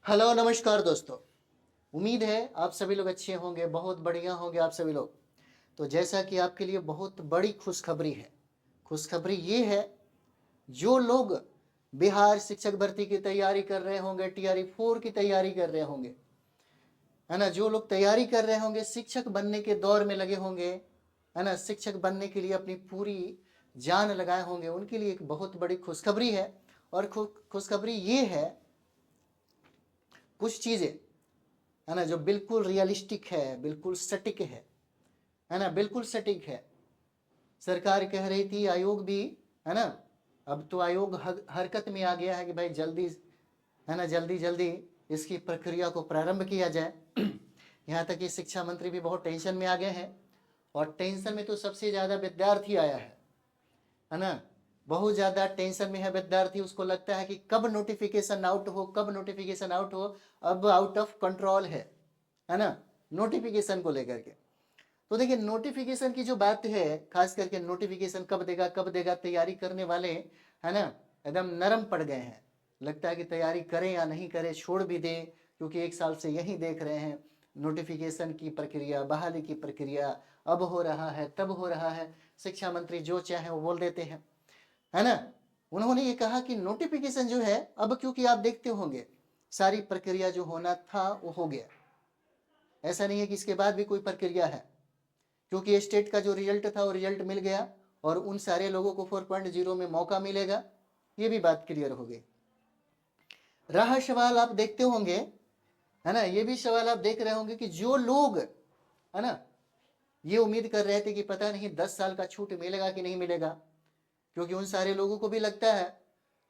Hello नमस्कार दोस्तों। उम्मीद है आप सभी लोग अच्छे होंगे, बहुत बढ़िया होंगे आप सभी लोग। तो जैसा कि आपके लिए बहुत बड़ी खुशखबरी है। खुशखबरी ये है, जो लोग बिहार शिक्षक भर्ती की तैयारी कर रहे होंगे, टीआरई 4 की तैयारी कर रहे होंगे, है ना, जो लोग तैयारी कर रहे होंगे, शिक्षक बनने के दौर में लगे होंगे, है ना, शिक्षक बनने के लिए अपनी पूरी जान लगाए होंगे, उनके लिए एक बहुत बड़ी खुशखबरी है। और खुशखबरी ये है, कुछ चीज़ें, है ना, जो बिल्कुल रियलिस्टिक है, बिल्कुल सटीक है ना, बिल्कुल सटीक है। सरकार कह रही थी, आयोग भी, है ना, अब तो आयोग हरकत में आ गया है कि भाई जल्दी, है ना, जल्दी जल्दी इसकी प्रक्रिया को प्रारंभ किया जाए। यहाँ तक कि शिक्षा मंत्री भी बहुत टेंशन में आ गए हैं, और टेंशन में तो सबसे ज़्यादा विद्यार्थी आया है ना। बहुत ज़्यादा टेंशन में है विद्यार्थी, उसको लगता है कि कब नोटिफिकेशन आउट हो, कब नोटिफिकेशन आउट हो। अब आउट ऑफ कंट्रोल है ना, नोटिफिकेशन को लेकर के। तो देखिए, नोटिफिकेशन की जो बात है, खास करके नोटिफिकेशन कब देगा कब देगा, तैयारी करने वाले, है ना, एकदम नरम पड़ गए हैं। लगता है कि तैयारी करें या नहीं करें, छोड़ भी दें, क्योंकि एक साल से यही देख रहे हैं, नोटिफिकेशन की प्रक्रिया, बहाली की प्रक्रिया, अब हो रहा है तब हो रहा है, शिक्षा मंत्री जो चाहे वो बोल देते हैं, है ना। उन्होंने ये कहा कि नोटिफिकेशन जो है, अब क्योंकि आप देखते होंगे सारी प्रक्रिया जो होना था वो हो गया। ऐसा नहीं है कि इसके बाद भी कोई प्रक्रिया है, क्योंकि स्टेट का जो रिजल्ट था वो रिजल्ट मिल गया, और उन सारे लोगों को 4.0 में मौका मिलेगा, ये भी बात क्लियर हो गई। रहा सवाल, आप देखते होंगे, है ना, ये भी सवाल आप देख रहे होंगे कि जो लोग, है ना, ये उम्मीद कर रहे थे कि पता नहीं 10 साल का छूट मिलेगा कि नहीं मिलेगा, क्योंकि उन सारे लोगों को भी लगता है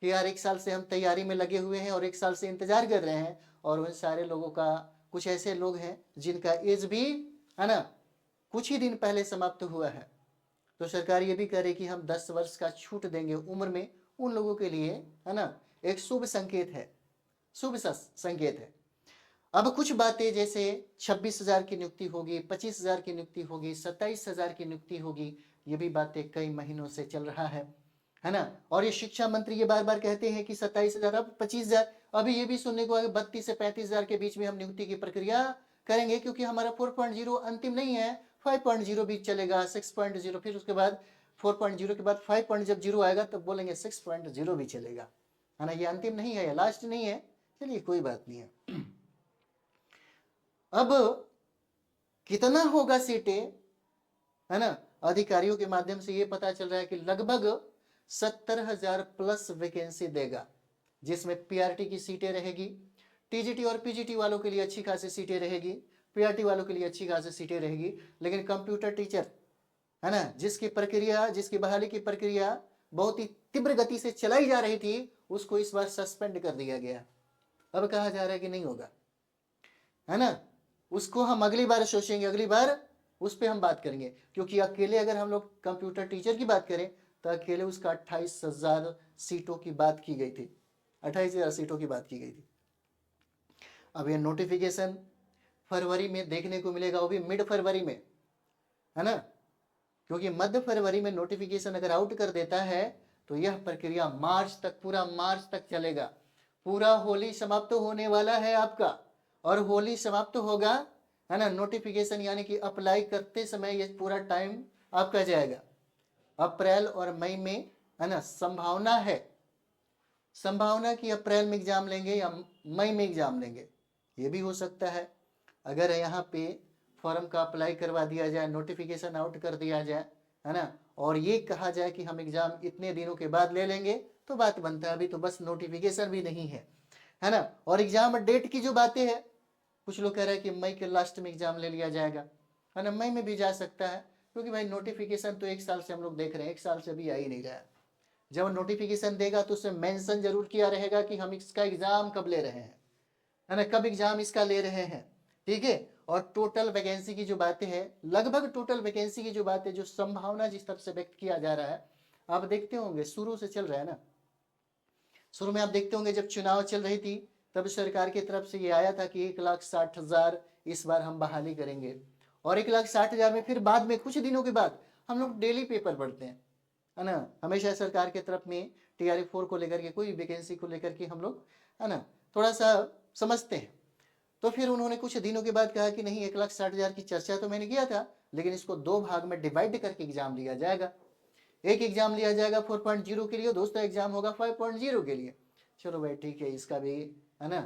कि यार 1 साल से हम तैयारी में लगे हुए हैं और 1 साल से इंतजार कर रहे हैं, और उन सारे लोगों का, कुछ ऐसे लोग हैं जिनका एज भी, है ना, कुछ ही दिन पहले समाप्त हुआ है। तो सरकार ये भी कह रही कि हम 10 वर्ष का छूट देंगे उम्र में, उन लोगों के लिए, है ना, एक शुभ संकेत है, शुभ संकेत है। अब कुछ बातें, जैसे 26,000 की नियुक्ति होगी, 25,000 की नियुक्ति होगी, 27,000 की नियुक्ति होगी, ये भी बातें कई महीनों से चल रहा है ना। और ये शिक्षा मंत्री ये बार बार कहते हैं कि 27,000, अब 25,000, अभी ये भी सुनने को आगे 32 से 35,000 के बीच में हम नियुक्ति की प्रक्रिया करेंगे, क्योंकि हमारा 4.0 अंतिम नहीं है, 5.0 भी चलेगा, 6.0, फिर उसके बाद 4.0 के बाद 5.0 आएगा, तब बोलेंगे 6.0 भी चलेगा, है ना। ये अंतिम नहीं है, लास्ट नहीं है, चलिए कोई बात नहीं है। अब कितना होगा सीटें, है ना, अधिकारियों के माध्यम से ये पता चल रहा है कि लगभग 70,000 प्लस वैकेंसी देगा, जिसमें पीआरटी की सीटें रहेगी, टीजीटी और पीजीटी वालों के लिए अच्छी खासी सीटें रहेगी, पीआरटी वालों के लिए अच्छी खासी सीटें रहेगी, लेकिन कंप्यूटर टीचर, है ना, जिसकी प्रक्रिया, जिसकी बहाली की प्रक्रिया बहुत ही तीव्र गति से चलाई जा रही थी, उसको इस बार सस्पेंड कर दिया गया। अब कहा जा रहा है कि नहीं होगा, है ना, उसको हम अगली बार सोचेंगे, अगली बार उस पर हम बात करेंगे, क्योंकि अकेले अगर हम लोग कंप्यूटर टीचर की बात करें तो अकेले उसका 28,000 सीटों की बात की गई थी, 28,000 सीटों की बात की गई थी। अब ये नोटिफिकेशन फरवरी में देखने को मिलेगा, वो भी मिड फरवरी में, है ना, क्योंकि मध्य फरवरी में नोटिफिकेशन अगर आउट कर देता है तो यह प्रक्रिया मार्च तक, पूरा मार्च तक चलेगा। पूरा होली समाप्त होने वाला है आपका, और होली समाप्त होगा, है ना, नोटिफिकेशन यानी कि अप्लाई करते समय ये पूरा टाइम आपका जाएगा। अप्रैल और मई में, है ना, संभावना है, संभावना कि अप्रैल में एग्जाम लेंगे या मई में एग्जाम लेंगे, ये भी हो सकता है। अगर यहाँ पे फॉर्म का अप्लाई करवा दिया जाए, नोटिफिकेशन आउट कर दिया जाए, है ना, और ये कहा जाए कि हम एग्जाम इतने दिनों के बाद ले लेंगे, तो बात बनता है। अभी तो बस नोटिफिकेशन भी नहीं है ना। और एग्जाम डेट की जो बातें हैं, कुछ लोग कह रहे हैं कि मई के लास्ट में एग्जाम ले लिया जाएगा, है ना, मई में भी जा सकता है, क्योंकि भाई नोटिफिकेशन तो 1 साल से हम लोग देख रहे हैं, 1 साल से अभी आ ही नहीं रहा है। जब नोटिफिकेशन देगा तो उसमें मेंशन जरूर किया रहेगा कि हम इसका एग्जाम कब ले रहे हैं, है ना, कब एग्जाम इसका ले रहे हैं, ठीक है। और टोटल वैकेंसी की जो बातें हैं, लगभग टोटल वैकेंसी की जो बात है, जो संभावना जिस तरफ से व्यक्त किया जा रहा है, आप देखते होंगे शुरू से चल रहा है ना। शुरू में आप देखते होंगे जब चुनाव चल रही थी, तब सरकार की तरफ से ये आया था कि 1,60,000 इस बार हम बहाली करेंगे, और 1,60,000 में फिर बाद में कुछ दिनों के बाद हम लोग डेली पेपर पढ़ते हैं, है ना, हमेशा सरकार की तरफ में टीआरई 4 को लेकर के, कोई वैकेंसी को लेकर के हम लोग, है ना, थोड़ा सा समझते हैं। तो फिर उन्होंने कुछ दिनों के बाद कहा कि नहीं 1,60,000 की चर्चा तो मैंने किया था, लेकिन इसको 2 भाग में डिवाइड करके एग्जाम लिया जाएगा। एक एग्जाम लिया जाएगा 4.0 के लिए, दूसरा एग्जाम होगा 5.0 के लिए। चलो भाई ठीक है, इसका भी है ना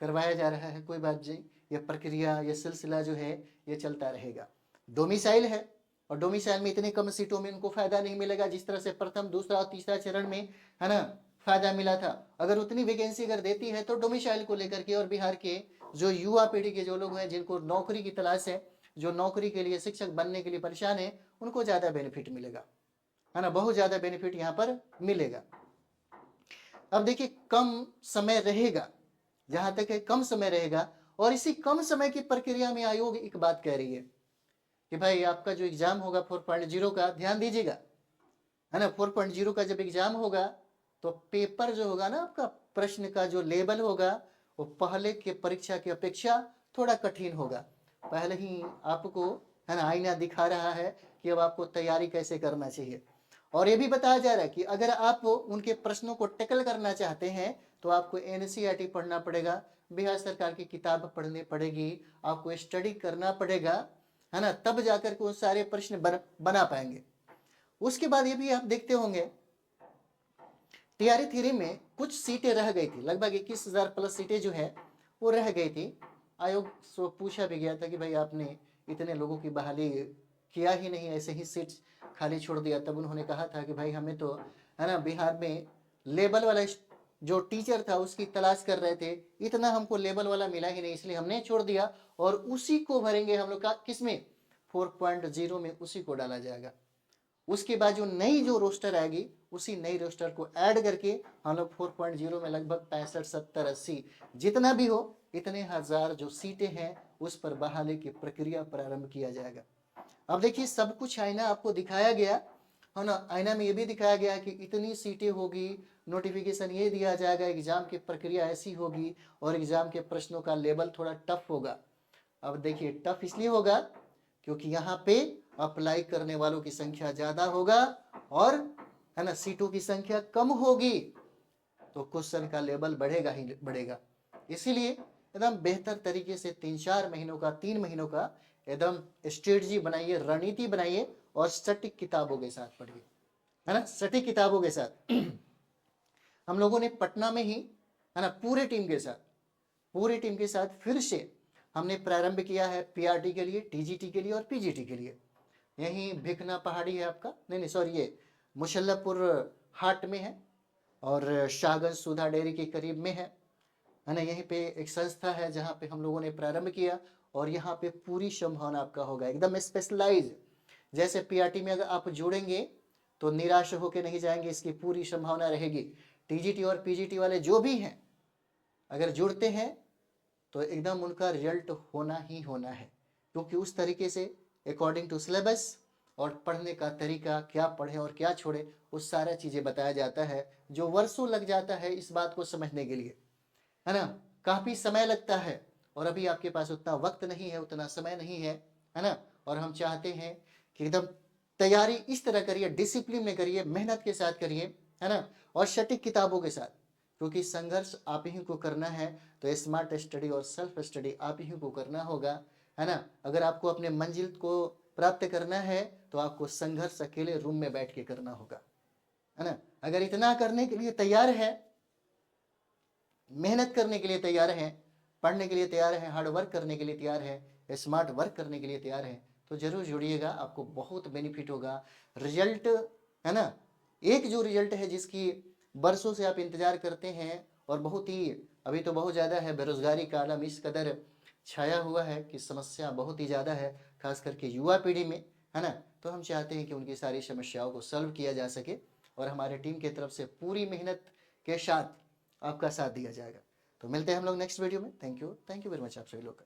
करवाया जा रहा है, कोई बात नहीं, ये प्रक्रिया ये सिलसिला जो है ये चलता रहेगा। डोमिसाइल है, और डोमिसाइल में इतने कम सीटों में उनको फायदा नहीं मिलेगा जिस तरह से प्रथम दूसरा और तीसरा चरण में है ना फायदा मिला था। अगर उतनी वैकेंसी अगर देती है तो डोमिसाइल को लेकर के और बिहार के जो युवा पीढ़ी के जो लोग हैं जिनको नौकरी की तलाश है, जो नौकरी के लिए शिक्षक बनने के लिए परेशान है, उनको ज्यादा बेनिफिट मिलेगा, है ना, बहुत ज्यादा बेनिफिट यहाँ पर मिलेगा। अब देखिए कम समय रहेगा, जहां तक है कम समय रहेगा, और इसी कम समय की प्रक्रिया में आयोग एक बात कह रही है कि भाई आपका जो एग्जाम होगा 4.0 का, ध्यान दीजिएगा, है ना, 4.0 का जब एग्जाम होगा तो पेपर जो होगा ना आपका, प्रश्न का जो लेवल होगा वो पहले के परीक्षा की अपेक्षा थोड़ा कठिन होगा। पहले ही आपको है ना आईना दिखा रहा है कि अब आपको तैयारी कैसे करना चाहिए, और ये भी बताया जा रहा है कि अगर आप उनके प्रश्नों को टैकल करना चाहते हैं तो आपको एनसीईआरटी पढ़ना पड़ेगा, बिहार सरकार की किताब पढ़नी पड़ेगी, आपको स्टडी करना पड़ेगा, है ना, तब जाकर के वो सारे प्रश्न बना पाएंगे। उसके बाद ये भी आप देखते होंगे टीआरई थ्री में कुछ सीटें रह गई थी, लगभग 21,000 प्लस सीटें जो है वो रह गई थी। आयोग से पूछा भी गया था कि भाई आपने इतने लोगों की बहाली किया ही नहीं, ऐसे ही सीट खाली छोड़ दिया। तब उन्होंने कहा था कि भाई हमें तो है ना बिहार में लेवल वाला जो टीचर था उसकी तलाश कर रहे थे, इतना हमको लेवल वाला मिला ही नहीं, इसलिए हमने छोड़ दिया, और उसी को भरेंगे हम लोग का किसमें 4.0 में, उसी को डाला जाएगा। उसके बाद जो नई जो रोस्टर आएगी उसी नई रोस्टर को ऐड करके हम लोग 4.0 में लगभग 65, 70, 80 जितना भी हो इतने हजार जो सीटें हैं उस पर बहाली की प्रक्रिया प्रारंभ किया जाएगा। अब देखिए सब कुछ आईना आपको दिखाया गया है ना, आईना में ये भी दिखाया गया कि इतनी सीटें होगी, नोटिफिकेशन ये दिया जाएगा, एग्जाम की प्रक्रिया ऐसी होगी, और एग्जाम के प्रश्नों का लेवल थोड़ा टफ होगा। अब देखिए टफ इसलिए होगा क्योंकि यहाँ पे अप्लाई करने वालों की संख्या ज्यादा होगा और है ना सीटों की संख्या कम होगी, तो क्वेश्चन का लेवल बढ़ेगा ही बढ़ेगा। इसीलिए एकदम बेहतर तरीके से 3-4 महीनों का 3 महीनों का एकदम स्ट्रेटजी बनाइए, रणनीति बनाइए, और सटीक किताबों के साथ पढ़िए, है ना, सटीक किताबों के साथ। हम लोगों ने पटना में ही है ना पूरे टीम के साथ फिर से हमने प्रारंभ किया है पीआरटी के लिए, टीजीटी के लिए और पीजीटी के लिए। यही भिखना पहाड़ी है आपका, नहीं सॉरी, ये मुशल्लपुर हाट में है और शाहगंज सुधा डेयरी के करीब में है ना। यहीं पे एक संस्था है जहाँ पे हम लोगों ने प्रारंभ किया, और यहाँ पे पूरी संभावना आपका होगा एकदम स्पेशलाइज। जैसे पीआरटी में अगर आप जुड़ेंगे तो निराश होकर नहीं जाएंगे, इसकी पूरी संभावना रहेगी। टीजीटी और पीजीटी वाले जो भी हैं अगर जुड़ते हैं तो एकदम उनका रिजल्ट होना ही होना है, क्योंकि उस तरीके से अकॉर्डिंग टू सिलेबस और पढ़ने का तरीका, क्या पढ़ें और क्या छोड़ें, वो सारा चीज़ें बताया जाता है, जो वर्षों लग जाता है इस बात को समझने के लिए, है ना, काफ़ी समय लगता है, और अभी आपके पास उतना वक्त नहीं है, उतना समय नहीं है ना। और हम चाहते हैं कि एकदम तैयारी इस तरह करिए, डिसिप्लिन में करिए, मेहनत के साथ करिए, है ना, और सटीक किताबों के साथ, क्योंकि संघर्ष आप ही को करना है। तो स्मार्ट स्टडी और सेल्फ स्टडी आप ही को करना होगा, है ना। अगर आपको अपने मंजिल को प्राप्त करना है तो आपको संघर्ष अकेले रूम में बैठ के करना होगा, है ना। अगर इतना करने के लिए तैयार है, मेहनत करने के लिए तैयार हैं, पढ़ने के लिए तैयार हैं, हार्ड वर्क करने के लिए तैयार है, स्मार्ट वर्क करने के लिए तैयार हैं, तो जरूर जुड़िएगा, आपको बहुत बेनिफिट होगा। रिजल्ट है ना, एक जो रिजल्ट है जिसकी बरसों से आप इंतजार करते हैं, और बहुत ही अभी तो बहुत ज़्यादा है, बेरोजगारी का आलम इस कदर छाया हुआ है कि समस्या बहुत ही ज़्यादा है, खास करके युवा पीढ़ी में, है ना। तो हम चाहते हैं कि उनकी सारी समस्याओं को सॉल्व किया जा सके, और हमारे टीम की तरफ से पूरी मेहनत के साथ आपका साथ दिया जाएगा। तो मिलते हैं हम लोग नेक्स्ट वीडियो में। थैंक यू वेरी मच आप सभी लोग का।